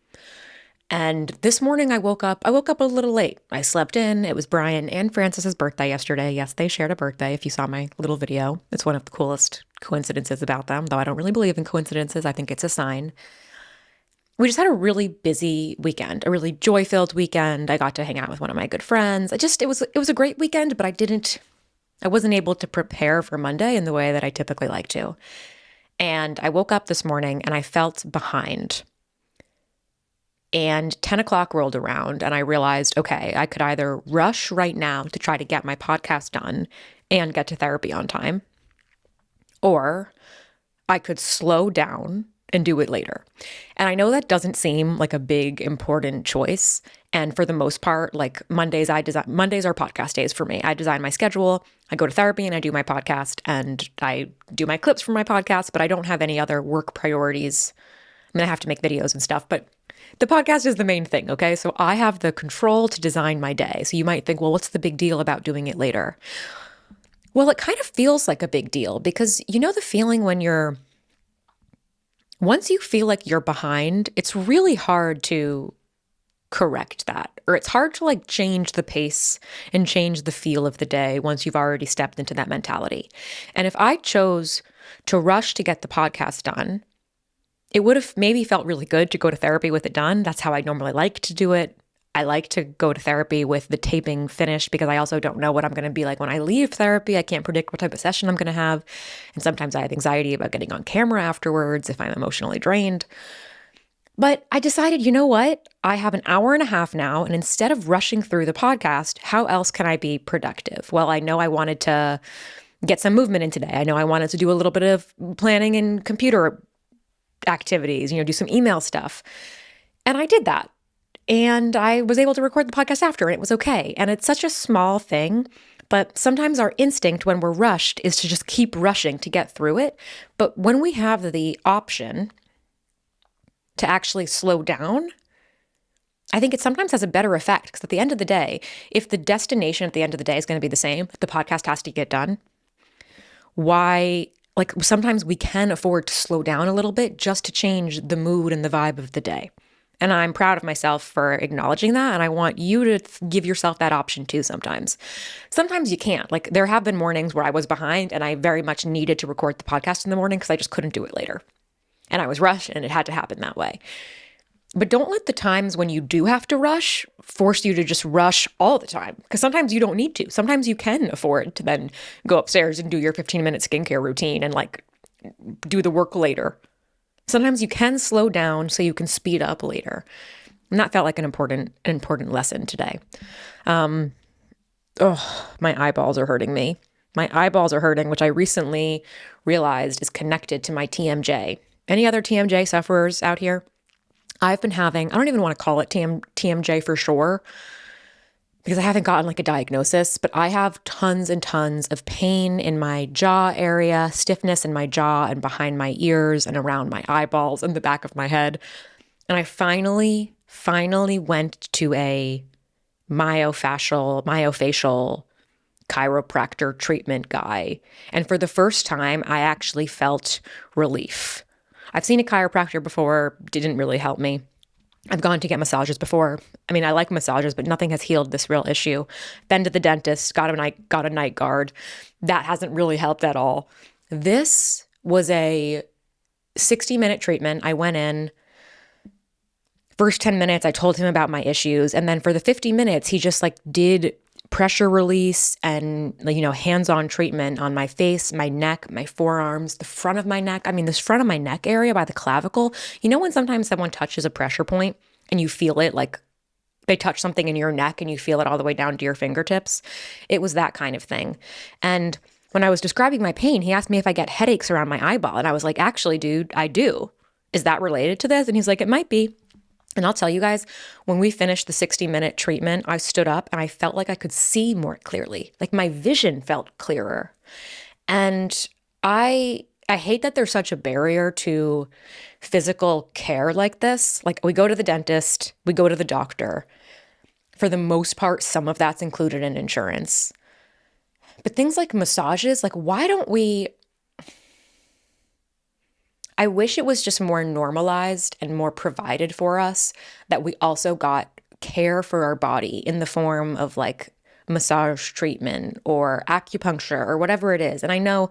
And this morning I woke up a little late. I slept in. It was Brian and Frances's birthday yesterday. Yes, they shared a birthday. If you saw my little video, it's one of the coolest coincidences about them, though I don't really believe in coincidences. I think it's a sign. We just had a really busy weekend, a really joy-filled weekend. I got to hang out with one of my good friends. It was a great weekend, but I wasn't able to prepare for Monday in the way that I typically like to. And I woke up this morning and I felt behind. And 10 o'clock rolled around and I realized, okay, I could either rush right now to try to get my podcast done and get to therapy on time, or I could slow down and do it later. And I know that doesn't seem like a big, important choice. And for the most part, like Mondays are podcast days for me. I design my schedule, I go to therapy and I do my podcast and I do my clips for my podcast, but I don't have any other work priorities. I mean, I have to make videos and stuff, but the podcast is the main thing, okay? So I have the control to design my day. So you might think, well, what's the big deal about doing it later? Well, it kind of feels like a big deal because you know the feeling once you feel like you're behind, it's really hard to correct that. Or it's hard to like change the pace and change the feel of the day once you've already stepped into that mentality. And if I chose to rush to get the podcast done, it would have maybe felt really good to go to therapy with it done. That's how I normally like to do it. I like to go to therapy with the taping finished because I also don't know what I'm going to be like when I leave therapy. I can't predict what type of session I'm going to have. And sometimes I have anxiety about getting on camera afterwards if I'm emotionally drained. But I decided, you know what? I have an hour and a half now. And instead of rushing through the podcast, how else can I be productive? Well, I know I wanted to get some movement in today. I know I wanted to do a little bit of planning and computer activities, do some email stuff. And I did that. And I was able to record the podcast after, and it was okay. And it's such a small thing, but sometimes our instinct when we're rushed is to just keep rushing to get through it. But when we have the option to actually slow down, I think it sometimes has a better effect because at the end of the day, if the destination at the end of the day is going to be the same, the podcast has to get done. Sometimes we can afford to slow down a little bit just to change the mood and the vibe of the day. And I'm proud of myself for acknowledging that. And I want you to give yourself that option too sometimes. Sometimes you can't. Like there have been mornings where I was behind and I very much needed to record the podcast in the morning because I just couldn't do it later. And I was rushed and it had to happen that way. But don't let the times when you do have to rush force you to just rush all the time. Because sometimes you don't need to. Sometimes you can afford to then go upstairs and do your 15-minute skincare routine and do the work later. Sometimes you can slow down so you can speed up later. And that felt like an important lesson today. My eyeballs are hurting me. My eyeballs are hurting, which I recently realized is connected to my TMJ. Any other TMJ sufferers out here? I've been having, I don't even want to call it TMJ for sure, because I haven't gotten a diagnosis, but I have tons and tons of pain in my jaw area, stiffness in my jaw and behind my ears and around my eyeballs and the back of my head. And I finally went to a myofascial chiropractor treatment guy. And for the first time, I actually felt relief. I've seen a chiropractor before, didn't really help me. I've gone to get massages before. I mean, I like massages, but nothing has healed this real issue. Been to the dentist, got a night guard. That hasn't really helped at all. This was a 60-minute treatment. I went in. First 10 minutes, I told him about my issues. And then for the 50 minutes, he just did pressure release and, hands-on treatment on my face, my neck, my forearms, the front of my neck. I mean, this front of my neck area by the clavicle. When sometimes someone touches a pressure point and you feel it, like they touch something in your neck and you feel it all the way down to your fingertips? It was that kind of thing. And when I was describing my pain, he asked me if I get headaches around my eyeball. And I was like, actually, dude, I do. Is that related to this? And he's like, it might be. And I'll tell you guys, when we finished the 60-minute treatment, I stood up and I felt like I could see more clearly. Like my vision felt clearer. And I hate that there's such a barrier to physical care like this. Like we go to the dentist, we go to the doctor. For the most part, some of that's included in insurance. But things like massages, like why don't we, I wish it was just more normalized and more provided for us, that we also got care for our body in the form of like massage treatment or acupuncture or whatever it is. And I know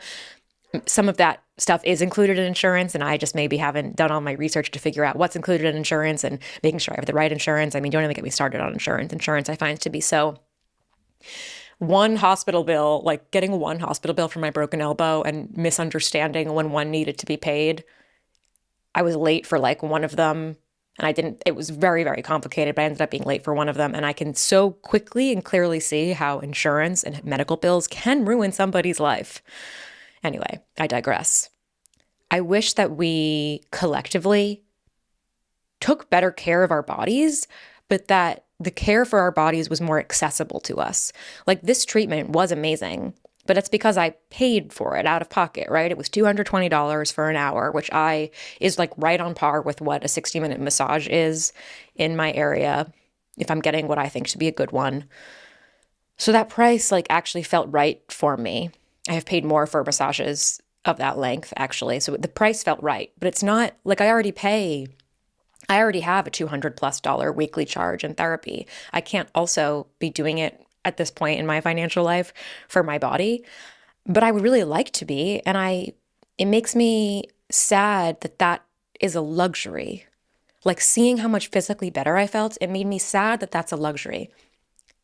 some of that stuff is included in insurance, and I just maybe haven't done all my research to figure out what's included in insurance and making sure I have the right insurance. I mean, don't even get me started on insurance. Insurance I find to be so, one hospital bill, like getting one hospital bill for my broken elbow and misunderstanding when one needed to be paid. I was late for like one of them, and it was very, very complicated, but I ended up being late for one of them. And I can so quickly and clearly see how insurance and medical bills can ruin somebody's life. Anyway, I digress. I wish that we collectively took better care of our bodies, but that the care for our bodies was more accessible to us. Like this treatment was amazing, but it's because I paid for it out of pocket, right? It was $220 for an hour, which is like right on par with what a 60-minute massage is in my area, if I'm getting what I think should be a good one. So that price like actually felt right for me. I have paid more for massages of that length, actually. So the price felt right, but it's not like I already have a $200+ weekly charge in therapy. I can't also be doing it at this point in my financial life for my body, but I would really like to be. And it makes me sad that that is a luxury. Like seeing how much physically better I felt, it made me sad that that's a luxury.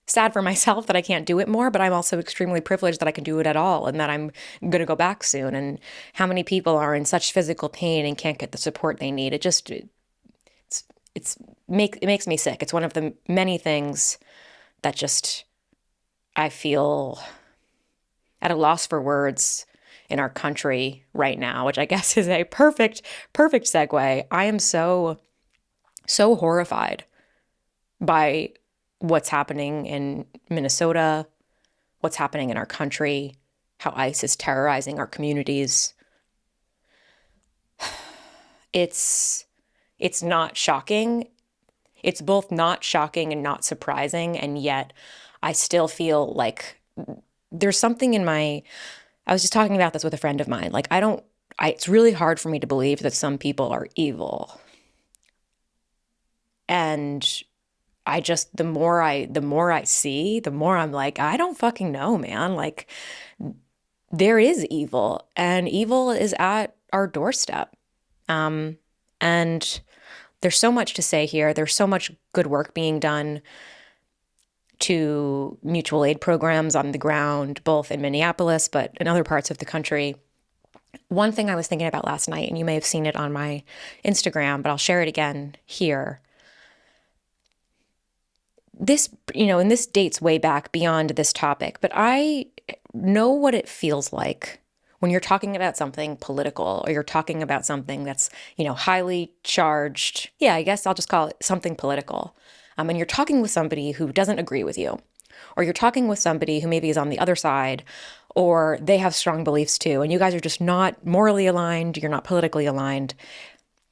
Sad for myself that I can't do it more, but I'm also extremely privileged that I can do it at all and that I'm going to go back soon. And how many people are in such physical pain and can't get the support they need. It makes me sick. It's one of the many things that just I feel at a loss for words in our country right now, which I guess is a perfect segue. I am so horrified by what's happening in Minnesota, what's happening in our country, how ICE is terrorizing our communities. It's not shocking. It's both not shocking and not surprising, and yet I still feel like there's something I was just talking about this with a friend of mine. Like it's really hard for me to believe that some people are evil. And the more I see, the more I'm like, I don't fucking know, man. Like there is evil, and evil is at our doorstep. And there's so much to say here. There's so much good work being done to mutual aid programs on the ground, both in Minneapolis, but in other parts of the country. One thing I was thinking about last night, and you may have seen it on my Instagram, but I'll share it again here. This dates way back beyond this topic, but I know what it feels like when you're talking about something political, or you're talking about something that's, highly charged. Yeah, I guess I'll just call it something political. And you're talking with somebody who doesn't agree with you, or you're talking with somebody who maybe is on the other side, or they have strong beliefs too, and you guys are just not morally aligned, you're not politically aligned,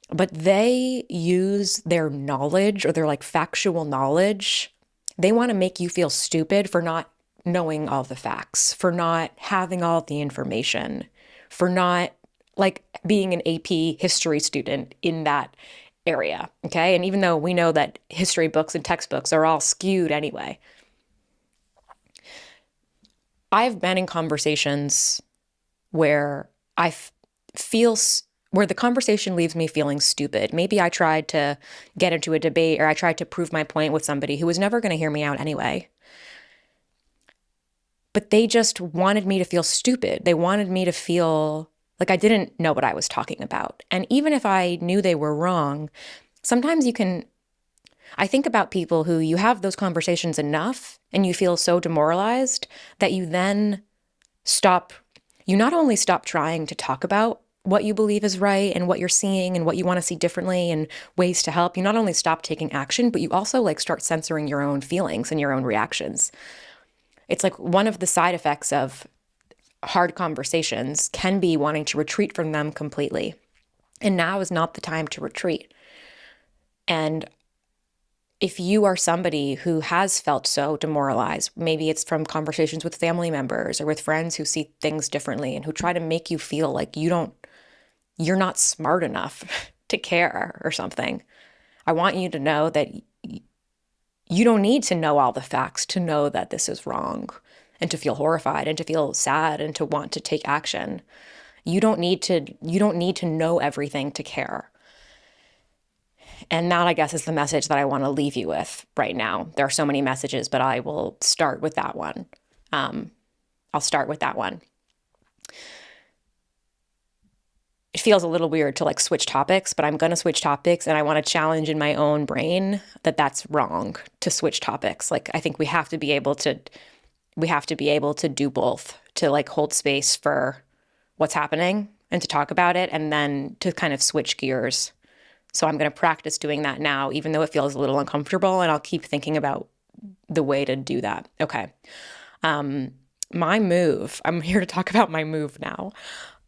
but they use their knowledge, or their like factual knowledge. They want to make you feel stupid for not knowing all the facts, for not having all the information, for not like being an AP history student in that area. Okay. And even though we know that history books and textbooks are all skewed anyway, I've been in conversations where where the conversation leaves me feeling stupid. Maybe I tried to get into a debate, or I tried to prove my point with somebody who was never going to hear me out anyway. But they just wanted me to feel stupid. They wanted me to feel like I didn't know what I was talking about. And even if I knew they were wrong, sometimes I think about people who you have those conversations enough and you feel so demoralized that you then not only stop trying to talk about what you believe is right and what you're seeing and what you want to see differently and ways to help. You not only stop taking action, but you also like start censoring your own feelings and your own reactions. It's like one of the side effects of hard conversations can be wanting to retreat from them completely. And now is not the time to retreat. And if you are somebody who has felt so demoralized, maybe it's from conversations with family members or with friends who see things differently and who try to make you feel like you're not smart enough to care or something. I want you to know that you don't need to know all the facts to know that this is wrong and to feel horrified and to feel sad and to want to take action. You don't need to know everything to care. And that, I guess, is the message that I want to leave you with right now. There are so many messages, but I will start with that one. I'll start with that one. It feels a little weird to like switch topics, but I'm going to switch topics, and I want to challenge in my own brain that that's wrong to switch topics. Like, I think we have to be able to do both, to like hold space for what's happening and to talk about it, and then to kind of switch gears. So I'm going to practice doing that now, even though it feels a little uncomfortable, and I'll keep thinking about the way to do that. Okay. My move, I'm here to talk about my move now.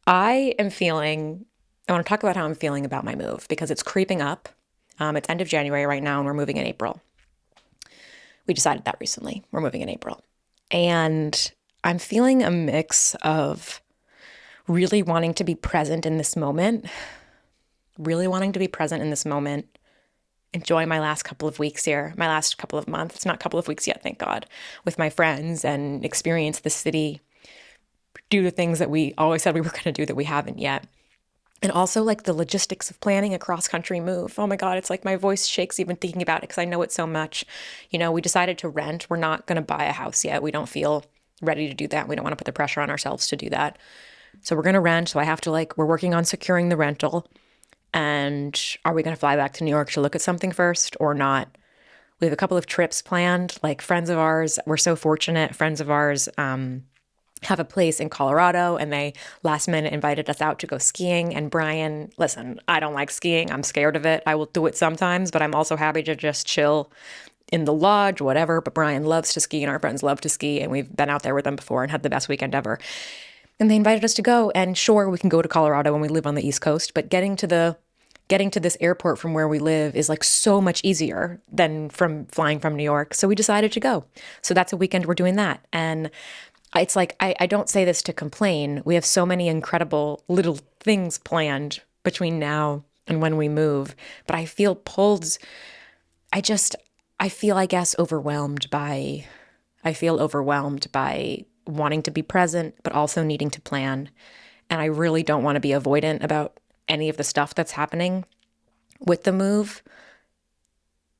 I want to talk about how I'm feeling about my move because it's creeping up. It's end of January right now, and we're moving in April. We decided that recently. We're moving in April. And I'm feeling a mix of really wanting to be present in this moment, enjoy my last couple of weeks here, my last couple of months. It's not a couple of weeks yet, thank God, with my friends and experience the city, do the things that we always said we were going to do that we haven't yet. And also like the logistics of planning a cross-country move. Oh my God, it's like my voice shakes even thinking about it because I know it so much. We decided to rent. We're not going to buy a house yet. We don't feel ready to do that. We don't want to put the pressure on ourselves to do that. So we're going to rent. So I have to we're working on securing the rental. And are we going to fly back to New York to look at something first or not? We have a couple of trips planned, like friends of ours. We're so fortunate. Friends of ours have a place in Colorado, and they last minute invited us out to go skiing. And Brian, listen, I don't like skiing. I'm scared of it. I will do it sometimes, but I'm also happy to just chill in the lodge, whatever. But Brian loves to ski, and our friends love to ski, and we've been out there with them before and had the best weekend ever. And they invited us to go, and sure, we can go to Colorado when we live on the East Coast, but getting to this airport from where we live is like so much easier than from flying from New York. So we decided to go. So that's a weekend we're doing that. And it's like, I don't say this to complain. We have so many incredible little things planned between now and when we move, but I feel pulled. I feel, I guess, overwhelmed by wanting to be present, but also needing to plan. And I really don't want to be avoidant about any of the stuff that's happening with the move.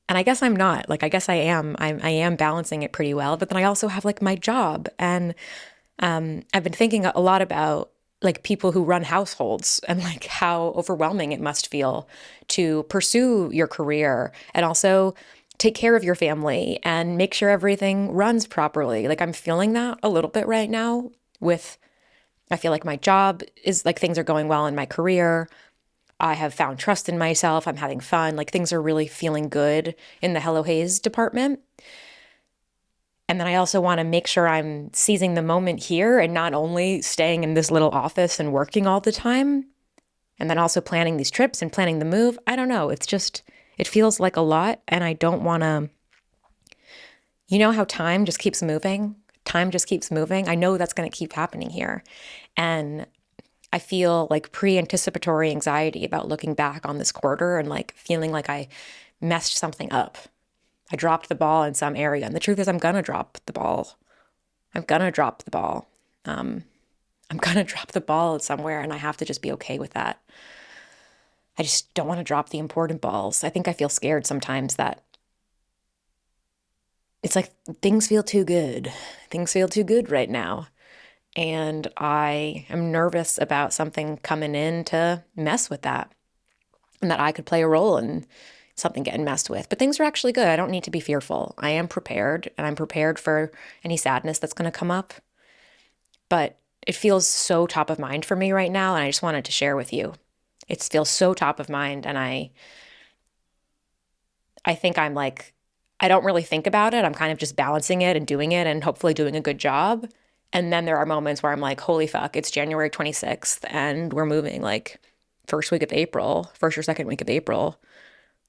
And I guess I'm not. I guess I am. I am balancing it pretty well. But then I also have my job. And I've been thinking a lot about people who run households and how overwhelming it must feel to pursue your career and also take care of your family and make sure everything runs properly. I'm feeling that a little bit right now I feel like my job is things are going well in my career. I have found trust in myself. I'm having fun. Things are really feeling good in the Hello Hayes department. And then I also want to make sure I'm seizing the moment here and not only staying in this little office and working all the time, and then also planning these trips and planning the move. I don't know. It feels like a lot, and I don't want to, how time just keeps moving? Time just keeps moving. I know that's going to keep happening here. And I feel pre-anticipatory anxiety about looking back on this quarter and feeling like I messed something up. I dropped the ball in some area. And the truth is I'm going to drop the ball. I'm going to drop the ball somewhere, and I have to just be okay with that. I just don't want to drop the important balls. I think I feel scared sometimes that it's things feel too good. Things feel too good right now. And I am nervous about something coming in to mess with that, and that I could play a role in something getting messed with. But things are actually good. I don't need to be fearful. I am prepared, and I'm prepared for any sadness that's going to come up. But it feels so top of mind for me right now, and I just wanted to share with you. It feels so top of mind, and I think I'm I don't really think about it. I'm kind of just balancing it and doing it and hopefully doing a good job. And then there are moments where I'm holy fuck, it's January 26th and we're moving first or second week of April.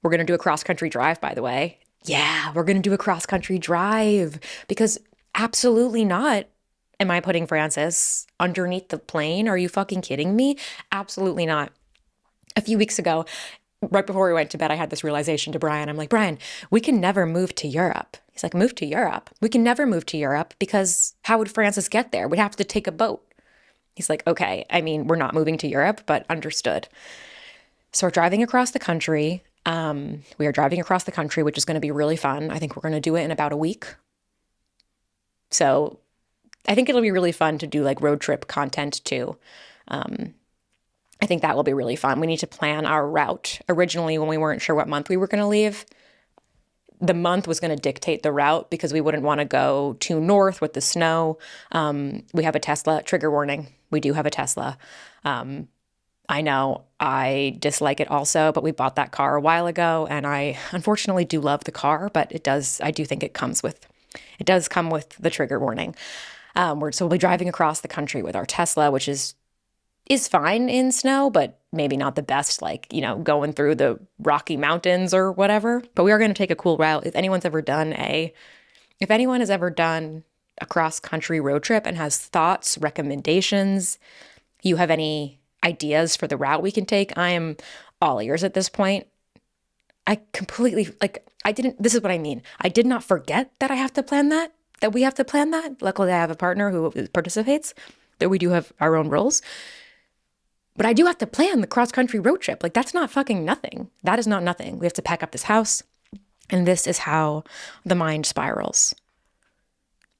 We're going to do a cross-country drive, by the way. Yeah, we're going to do a cross country drive because absolutely not. Am I putting Francis underneath the plane? Are you fucking kidding me? Absolutely not. A few weeks ago, right before we went to bed, I had this realization to Brian. I'm like, Brian, we can never move to Europe. He's like, move to Europe? We can never move to Europe because how would Francis get there? We'd have to take a boat. He's like, okay, I mean, we're not moving to Europe, but understood. So we're driving across the country. We are driving across the country, which is going to be really fun. I think we're going to do it in about a week. So I think it'll be really fun to do like road trip content too. I think that will be really fun. We need to plan our route. Originally, when we weren't sure what month we were going to leave, the month was going to dictate the route because we wouldn't want to go too north with the snow. We have a Tesla, trigger warning. We do have a Tesla. I know I dislike it also, but we bought that car a while ago and I unfortunately do love the car, but I do think it does come with the trigger warning. So we'll be driving across the country with our Tesla, which is fine in snow, but maybe not the best, like, going through the Rocky Mountains or whatever. But we are going to take a cool route. If anyone has ever done a cross-country road trip and has thoughts, recommendations, you have any ideas for the route we can take, I am all ears at this point. I completely, this is what I mean. I did not forget that we have to plan that. Luckily, I have a partner who participates, that we do have our own roles. But I do have to plan the cross-country road trip. Like, that's not fucking nothing. That is not nothing. We have to pack up this house. And this is how the mind spirals.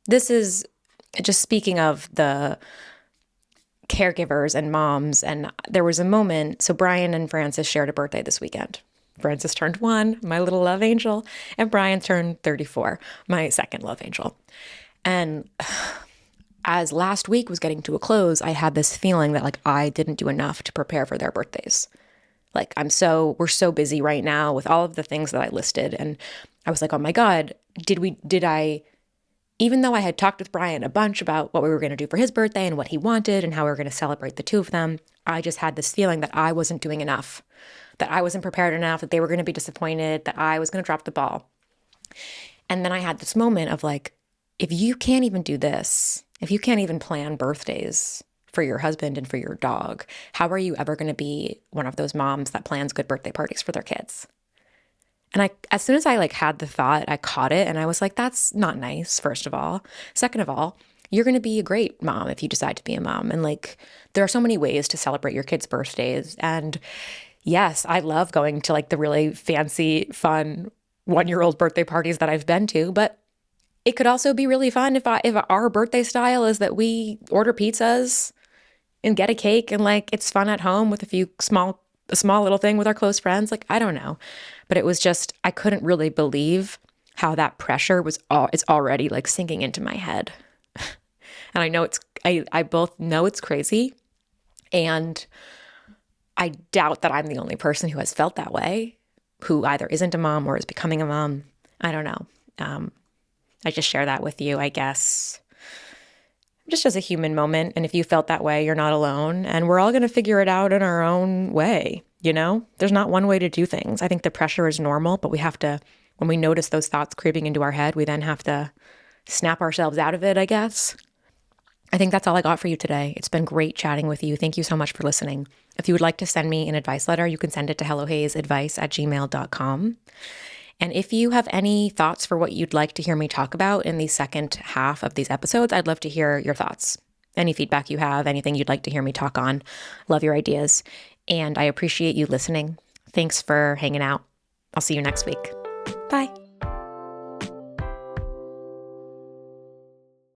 This is just speaking of the caregivers and moms. And there was a moment, so Brian and Francis shared a birthday this weekend. Francis turned 1, my little love angel, and Brian turned 34, my second love angel. And as last week was getting to a close, I had this feeling that like I didn't do enough to prepare for their birthdays. Like we're so busy right now with all of the things that I listed. And I was like, oh my God, even though I had talked with Brian a bunch about what we were going to do for his birthday and what he wanted and how we were going to celebrate the two of them, I just had this feeling that I wasn't doing enough, that I wasn't prepared enough, that they were going to be disappointed, that I was going to drop the ball. And then I had this moment of like, if you can't even do this, if you can't even plan birthdays for your husband and for your dog, how are you ever going to be one of those moms that plans good birthday parties for their kids? And as soon as I had the thought, I caught it and I was like, that's not nice, first of all. Second of all, you're going to be a great mom if you decide to be a mom. And there are so many ways to celebrate your kids' birthdays. And yes, I love going to the really fancy, fun 1-year-old birthday parties that I've been to, but it could also be really fun if our birthday style is that we order pizzas and get a cake and it's fun at home with a small little thing with our close friends. I don't know. But it was just, I couldn't really believe how that pressure it's already sinking into my head. And I know I both know it's crazy. And I doubt that I'm the only person who has felt that way, who either isn't a mom or is becoming a mom. I don't know. I just share that with you, I guess, just as a human moment. And if you felt that way, you're not alone. And we're all going to figure it out in our own way. There's not one way to do things. I think the pressure is normal, but we have to, when we notice those thoughts creeping into our head, we then have to snap ourselves out of it, I guess. I think that's all I got for you today. It's been great chatting with you. Thank you so much for listening. If you would like to send me an advice letter, you can send it to hellohayesbusiness@gmail.com. And if you have any thoughts for what you'd like to hear me talk about in the second half of these episodes, I'd love to hear your thoughts. Any feedback you have, anything you'd like to hear me talk on. Love your ideas. And I appreciate you listening. Thanks for hanging out. I'll see you next week. Bye.